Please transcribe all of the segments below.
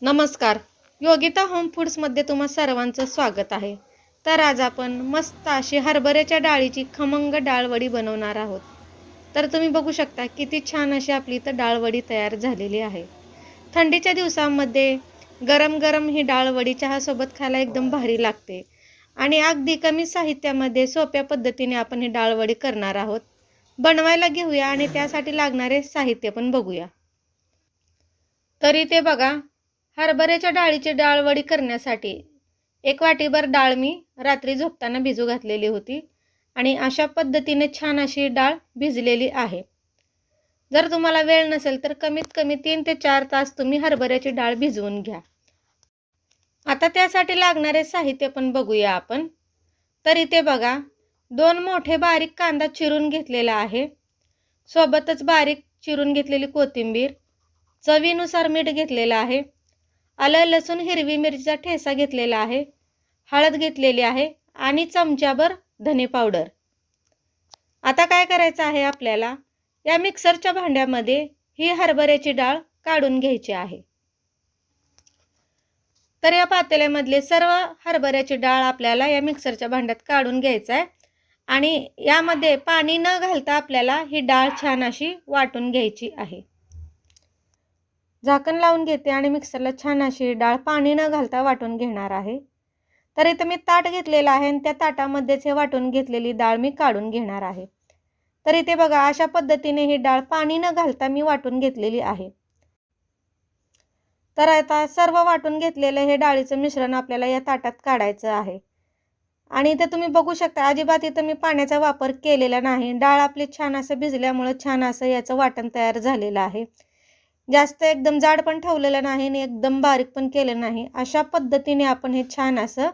नमस्कार. योगिता होम फूड्समध्ये तुम्हा सर्वांचं स्वागत आहे. तर आज आपण मस्त अशी हरभऱ्याच्या डाळीची खमंग डाळवडी बनवणार आहोत. तर तुम्ही बघू शकता किती छान अशी आपली इथं डाळवडी तयार झालेली आहे. थंडीच्या दिवसांमध्ये गरम गरम ही डाळवडी चहासोबत खायला एकदम भारी लागते. आणि अगदी कमी साहित्यामध्ये सोप्या पद्धतीने आपण ही डाळवडी करणार आहोत. बनवायला घेऊया आणि त्यासाठी लागणारे साहित्य पण बघूया. तरी ते बघा, हरभऱ्याच्या डाळीची डाळवडी करण्यासाठी 1 वाटीभर डाळ मी रात्री झोपताना भिजू घातलेली होती आणि अशा पद्धतीने छान अशी डाळ भिजलेली आहे. जर तुम्हाला वेळ नसेल तर कमीत कमी 3 ते 4 तास तुम्ही हरभऱ्याची डाळ भिजवून घ्या. आता त्यासाठी लागणारे साहित्य पण बघूया आपण. तर इथे बघा, 2 मोठे बारीक कांदा चिरून घेतलेला आहे. सोबतच बारीक चिरून घेतलेली कोथिंबीर, चवीनुसार मीठ घेतलेलं आहे, आलं लसूण हिरवी मिरचीचा ठेचा घेतलेला आहे, हळद घेतलेली आहे आणि चमच्याभर धने पावडर. आता काय करायचं आहे आपल्याला, या मिक्सरच्या भांड्यामध्ये ही हरभऱ्याची डाळ काढून घ्यायची आहे. तर या पातेल्यामधले सर्व हरभऱ्याची डाळ आपल्याला या मिक्सरच्या भांड्यात काढून घ्यायचं आहे आणि यामध्ये पाणी न घालता आपल्याला ही डाळ छान अशी वाटून घ्यायची आहे. झाकण लावून घेते आणि मिक्सरला छान अशी डाळ पाणी न घालता वाटून घेणार आहे. तर इथं मी ताट घेतलेलं आहे आणि त्या ताटामध्येच हे वाटून घेतलेली डाळ मी काढून घेणार आहे. तर इथे बघा, अशा पद्धतीने ही डाळ पाणी न घालता मी वाटून घेतलेली आहे. तर आता सर्व वाटून घेतलेलं हे डाळीचं मिश्रण आपल्याला या ताटात काढायचं आहे. आणि इथे तुम्ही बघू शकता, अजिबात इथं मी पाण्याचा वापर केलेला नाही. डाळ आपली छान असं भिजल्यामुळं छान असं याचं वाटण तयार झालेलं आहे. जास्त एकदम जाड पण ठेवलेलं नाही आणि एकदम बारीक पण केलं नाही. अशा पद्धतीने आपण हे छान असं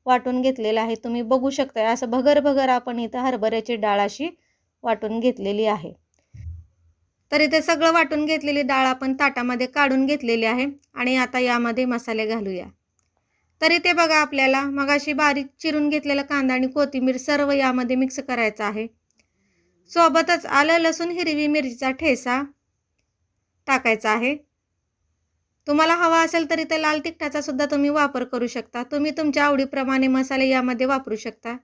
वाटून घेतलेलं आहे. तुम्ही बघू शकता, असं भगर भगर आपण इथं हरभऱ्याची डाळ अशी वाटून घेतलेली आहे. तर इथे सगळं वाटून घेतलेली डाळ आपण ताटामध्ये काढून घेतलेली आहे आणि आता यामध्ये मसाले घालूया. तर इथे बघा, आपल्याला मगाशी बारीक चिरून घेतलेला कांदा आणि कोथिंबीर सर्व यामध्ये मिक्स करायचं आहे. सोबतच आलं लसूण हिरवी मिरचीचा ठेचा टाकायचा आहे. तुम्हाला हवा असेल तर इथे लाल तिखटाचा सुद्धा तुम्ही वापर करू शकता. तुम्ही तुमच्या आवडीप्रमाणे मसाले यामध्ये वापरू शकता.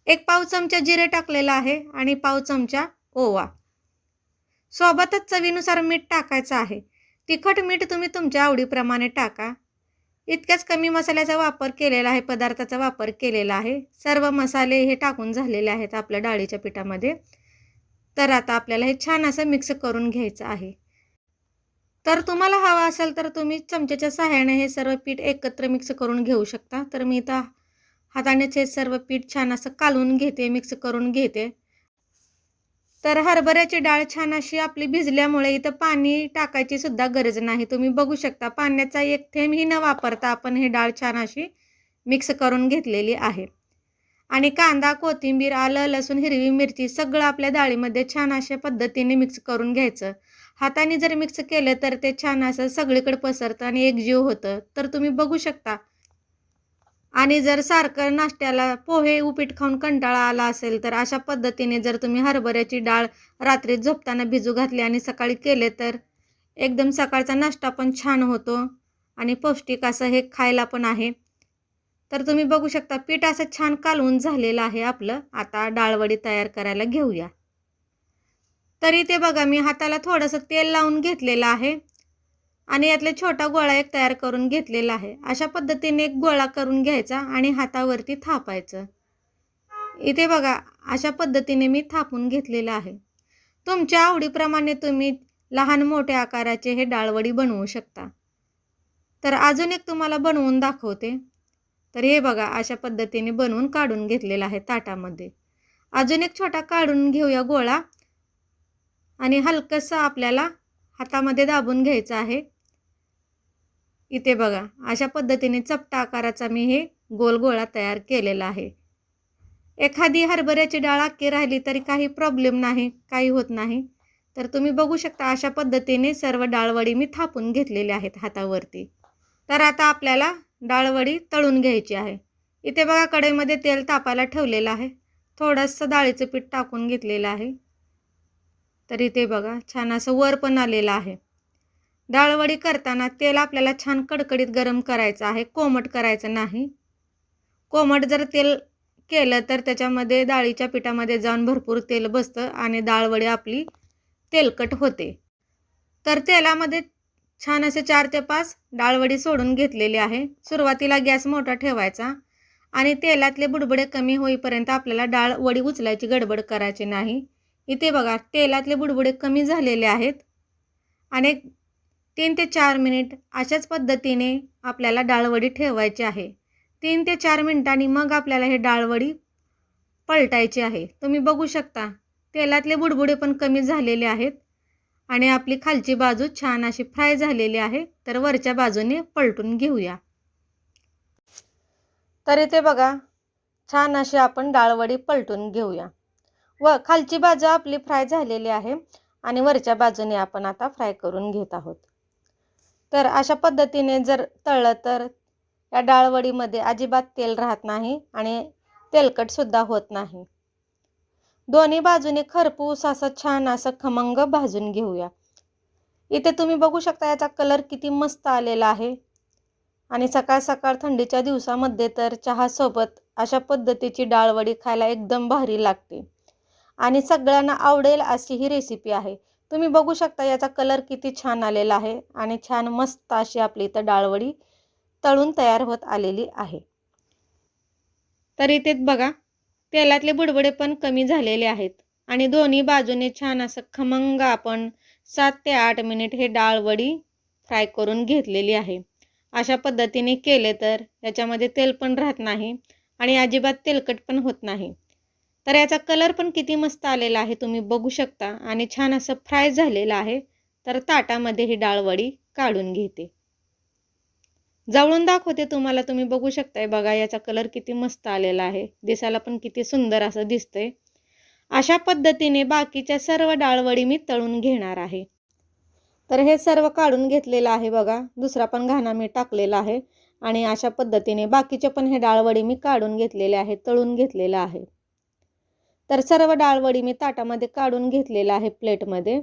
1 पाव चमचा जिरे टाकलेला आहे आणि पाव चमचा ओवा. सोबतच चवीनुसार मीठ टाकायचं आहे. तिखट मीठ तुम्ही तुमच्या आवडीप्रमाणे टाका. इतक्याच कमी मसाल्याचा वापर केलेला आहे, पदार्थाचा वापर केलेला आहे. सर्व मसाले हे टाकून झालेले आहेत आपल्या डाळीच्या पिठामध्ये. तर आता आपल्याला हे छान असं मिक्स करून घ्यायचं आहे. तर तुम्हाला हवा असेल तर तुम्ही चमच्याच्या सहाय्याने हे सर्व पीठ एकत्र मिक्स करून घेऊ शकता. तर मी इथं हातानेच हे सर्व पीठ छान असं कालवून घेते, मिक्स करून घेते. तर हरभऱ्याची डाळ छान अशी आपली भिजल्यामुळे इथं पाणी टाकायची सुद्धा गरज नाही. तुम्ही बघू शकता, पाण्याचा एक थेंबही न वापरता आपण ही डाळ छान अशी मिक्स करून घेतलेली आहे. आणि कांदा, कोथिंबीर, आलं लसूण हिरवी मिरची सगळं आपल्या डाळीमध्ये छान अशा पद्धतीने मिक्स करून घ्यायचं. हाताने जर मिक्स केलं तर ते छान असं सगळीकडे पसरतं आणि एकजीव होतं. तर तुम्ही बघू शकता. आणि जर सारखं नाश्त्याला पोहे उपीट खाऊन कंटाळा आला असेल तर अशा पद्धतीने जर तुम्ही हरभऱ्याची डाळ रात्री झोपताना भिजू घातली आणि सकाळी केले तर एकदम सकाळचा नाश्ता पण छान होतो आणि पौष्टिक असं हे खायला पण आहे. तर तुम्ही बघू शकता, पीठ असं छान कालवून झालेलं आहे आपलं. आता डाळवडी तयार करायला घेऊया. तरी ते बघा, मी हाताला थोडंसं तेल लावून घेतलेलं आहे आणि यातले छोटा गोळा एक तयार करून घेतलेला आहे. अशा पद्धतीने एक गोळा करून घ्यायचा आणि हातावरती थापायचं. इथे बघा, अशा पद्धतीने मी थापून घेतलेलं आहे. तुमच्या आवडीप्रमाणे तुम्ही लहान मोठ्या आकाराचे हे डाळवडी बनवू शकता. तर अजून एक तुम्हाला बनवून दाखवते. तर हे बघा, अशा पद्धतीने बनवून काढून घेतलेला आहे ताटामध्ये. अजून एक छोटा काढून घेऊया गोळा आणि हलकंसं आपल्याला हातामध्ये दाबून घ्यायचं आहे. इथे बघा, अशा पद्धतीने चपटा आकाराचा मी हे गोल गोळा तयार केलेला आहे. एखादी हरभऱ्याची डाळ अख्खी राहिली तरी काही प्रॉब्लेम नाही, काही होत नाही. तर तुम्ही बघू शकता, अशा पद्धतीने सर्व डाळवडी मी थापून घेतलेल्या आहेत हातावरती. तर आता आपल्याला डाळवडी तळून घ्यायची आहे. इथे बघा, कढईमध्ये तेल तापायला ठेवलेलं आहे. थोडंसं डाळीचं पीठ टाकून घेतलेलं आहे. तर इथे बघा, छान असं वर पण आलेलं आहे. डाळवडी करताना तेल आपल्याला छान कडकडीत गरम करायचं आहे, कोमट करायचं नाही. कोमट जर तेल केलं तर त्याच्यामध्ये डाळीच्या पिठामध्ये जाऊन भरपूर तेल बसतं आणि डाळवडी आपली तेलकट होते. तर तेलामध्ये छान असे 4 ते 5 डाळवडी सोडून घेतलेली आहे. सुरुवातीला गॅस मोठा ठेवायचा आणि तेलातले बुडबुडे कमी होईपर्यंत आपल्याला डाळवडी उचलायची गडबड करायची नाही. इथे बघा तेलातले बुडबुडे कमी झालेले आहेत आणि 3 ते 4 मिनिट अशाच पद्धतीने आपल्याला डाळवडी ठेवायची आहे. 3 ते 4 मिनिटांनी मग आपल्याला हे डाळवडी पलटायची आहे. तुम्ही बघू शकता तेलातले बुडबुडे पण कमी झालेले आहेत आणि आपली खालची बाजू छान अशी फ्राय झालेली आहे. तर वरच्या बाजूने पलटून घेऊया. तर इथे बघा छान अशी आपण डाळवडी पलटून घेऊया. व खालची बाजू आपली फ्राय झालेली आहे आणि वरच्या बाजूने आपण आता फ्राय करून घेत आहोत. तर अशा पद्धतीने जर तळलं तर या डाळवडीमध्ये अजिबात तेल राहत नाही आणि तेलकटसुद्धा होत नाही. दोन्ही बाजूने खरपूस असं छान असं खमंग भाजून घेऊया. इथे तुम्ही बघू शकता याचा कलर किती मस्त आलेला आहे आणि सकाळ सकाळ थंडीच्या दिवसामध्ये तर चहासोबत अशा पद्धतीची डाळवडी खायला एकदम भारी लागते आणि सगळ्यांना आवडेल अशी ही रेसिपी आहे. तुम्ही बघू शकता याचा कलर किती छान आलेला आहे आणि छान मस्त अशी आपली इथं डाळवडी तळून तयार होत आलेली आहे. तर इथे बघा तेलातले बुडबुडे पण कमी झालेले आहेत आणि दोन्ही बाजूने छान असं खमंग आपण 7 ते 8 मिनिट हे डाळवडी फ्राय करून घेतलेली आहे. अशा पद्धतीने केले तर याच्यामध्ये तेल पण राहत नाही आणि अजिबात तेलकट पण होत नाही. तर याचा कलर पण किती मस्त आलेला आहे तुम्ही बघू शकता आणि छान असं फ्राय झालेलं आहे. तर ताटामध्ये ही डाळवडी काढून घेते. जवळून दाखवते तुम्हाला, तुम्ही बघू शकताय बघा याचा कलर किती मस्त आलेला आहे. दिसायला पण किती सुंदर असं दिसतंय. अशा पद्धतीने बाकीच्या सर्व डाळवडी मी तळून घेणार आहे. तर हे सर्व काढून घेतलेलं आहे बघा. दुसरा पण घाणा मी टाकलेला आहे आणि अशा पद्धतीने बाकीचे पण हे डाळवडी मी काढून घेतलेले आहे, तळून घेतलेलं आहे. तर सर्व डाळवडी मी ताटामध्ये काढून घेतलेलं आहे प्लेटमध्ये.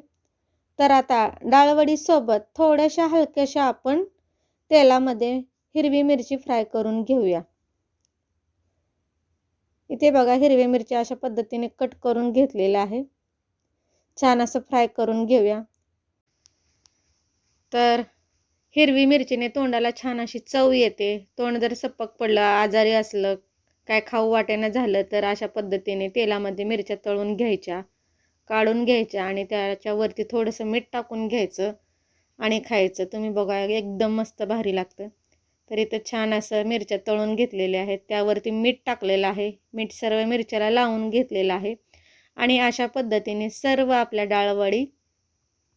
तर आता डाळवडीसोबत थोड्याशा हलक्याशा आपण तेलामध्ये हिरवी मिरची फ्राय करून घेऊया. इथे बघा हिरवी मिरची अशा पद्धतीने कट करून घेतलेलं आहे. छान असं फ्राय करून घेऊया. तर हिरवी मिरचीने तोंडाला छान अशी चव येते. तोंड जर सपक पडलं, आजारी असलं, काय खाऊ वाटेना झालं तर अशा पद्धतीने तेलामध्ये मिरच्या तळून घ्यायच्या, काढून घ्यायच्या आणि त्याच्यावरती थोडंसं मीठ टाकून घ्यायचं आणि खायचं. तुम्ही बघा एकदम मस्त भारी लागतं. तर इथं छान असं मिरच्या तळून घेतलेल्या आहेत. त्यावरती मीठ टाकलेलं आहे. मीठ सर्व मिरच्याला लावून घेतलेलं आहे आणि अशा पद्धतीने सर्व आपल्या डाळवडी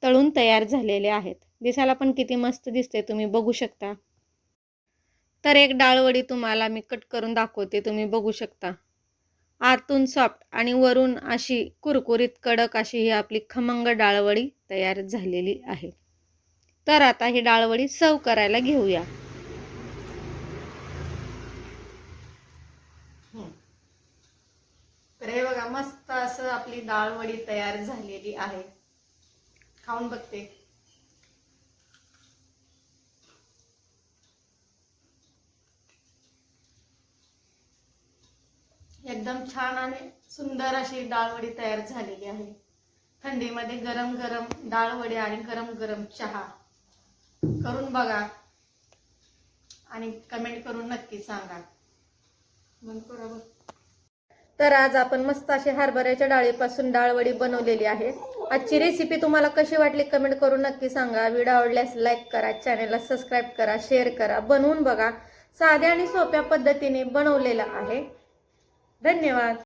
तळून तयार झालेल्या आहेत. दिसायला पण किती मस्त दिसते तुम्ही बघू शकता. तर एक डाळवडी तुम्हाला मी कट करून दाखवते. तुम्ही बघू शकता. आतून सॉफ्ट आणि वरून अशी कुरकुरीत कडक अशी ही आपली खमंग डाळवडी तयार झालेली आहे. तर आता ही डाळवडी सर्व करायला घेऊया. तर हे बघा मस्त असं आपली डाळवडी तयार झालेली आहे. खाऊन बघते. एकदम छान आणि सुंदर अशी डाळवडी तयार झालेली आहे. थंडीमध्ये गरम गरम डाळवडी आणि गरम गरम चहा करून बघा आणि कमेंट करून नक्की सांगा. तर आज आपण मस्त अशी हरभऱ्याच्या डाळीपासून डाळवडी बनवलेली आहे. आजची रेसिपी तुम्हाला कशी वाटली कमेंट करून नक्की सांगा. व्हिडिओ आवडल्यास लाईक करा, चॅनलला सबस्क्राईब करा, शेअर करा. बनवून बघा. साध्या आणि सोप्या पद्धतीने बनवलेला आहे. धन्यवाद.